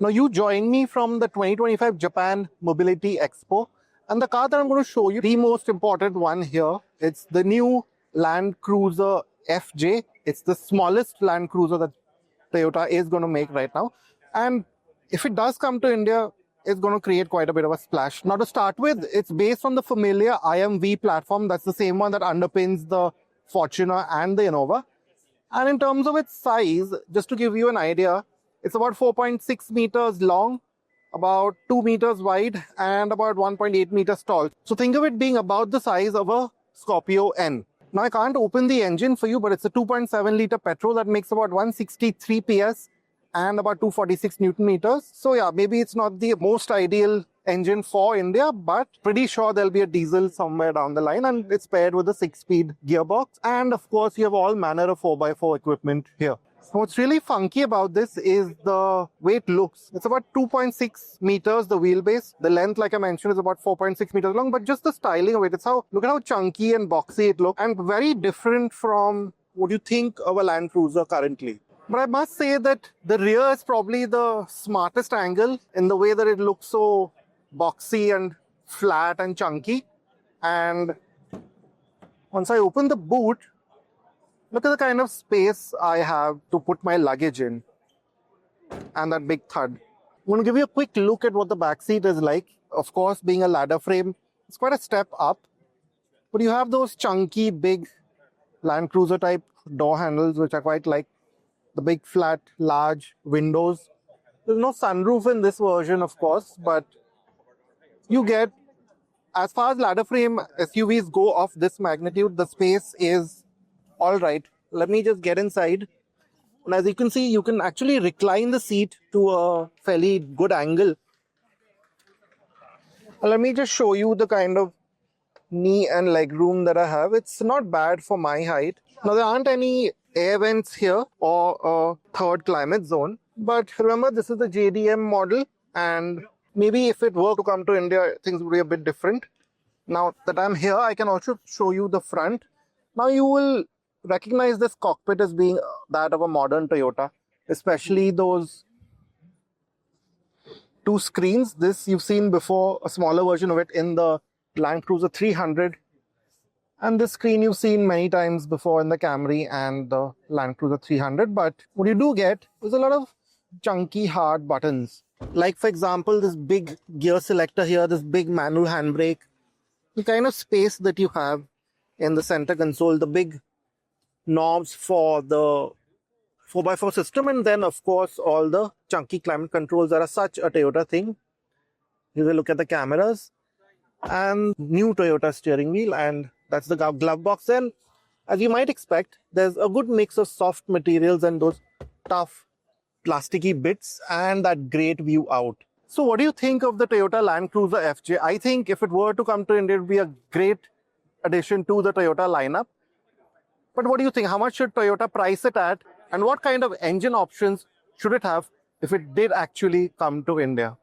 Now you joined me from the 2025 Japan Mobility Expo, and the car that I'm going to show you, the most important one here, it's the new Land Cruiser FJ. It's the smallest Land Cruiser that Toyota is going to make right now. And if it does come to India, it's going to create quite a bit of a splash. Now to start with, it's based on the familiar IMV platform. That's the same one that underpins the Fortuner and the Innova. And in terms of its size, just to give you an idea, it's about 4.6 meters long, about 2 meters wide, and about 1.8 meters tall. So think of it being about the size of a Scorpio N. Now I can't open the engine for you, but it's a 2.7 liter petrol that makes about 163 PS and about 246 Newton meters. So yeah, maybe it's not the most ideal engine for India, but pretty sure there'll be a diesel somewhere down the line, and it's paired with a 6-speed gearbox. And of course, you have all manner of 4x4 equipment here. So what's really funky about this is the way it looks. It's about 2.6 meters, the wheelbase. The length, like I mentioned, is about 4.6 meters long, but just the styling of it, look at how chunky and boxy it looks, and very different from what you think of a Land Cruiser currently. But I must say that the rear is probably the smartest angle in the way that it looks so boxy and flat and chunky. And once I open the boot, look at the kind of space I have to put my luggage in, and that big thud. I'm going to give you a quick look at what the back seat is like. Of course, being a ladder frame, it's quite a step up, but you have those chunky, big Land Cruiser type door handles, which I quite like. The big, flat, large windows. There's no sunroof in this version, of course, but you get, as far as ladder frame SUVs go of this magnitude, the space is all right. Let me just get inside. And as you can see, you can actually recline the seat to a fairly good angle. And let me just show you the kind of knee and leg room that I have. It's not bad for my height. Now, there aren't any air vents here or a third climate zone. But remember, this is the JDM model, and maybe if it were to come to India, things would be a bit different. Now that I'm here, I can also show you the front. Now you will recognize this cockpit as being that of a modern Toyota, especially those two screens. This you've seen before, a smaller version of it in the Land Cruiser 300. And this screen you've seen many times before in the Camry and the Land Cruiser 300. But what you do get is a lot of chunky, hard buttons. Like, for example, this big gear selector here, this big manual handbrake, the kind of space that you have in the center console, the big knobs for the 4x4 system, and then, of course, all the chunky climate controls that are such a Toyota thing. Here's a look at the cameras and new Toyota steering wheel, and that's the glove box. Then, as you might expect, there's a good mix of soft materials and those tough plasticky bits and that great view out. So what do you think of the Toyota Land Cruiser FJ? I think if it were to come to India, it would be a great addition to the Toyota lineup. But what do you think? How much should Toyota price it at? And what kind of engine options should it have if it did actually come to India?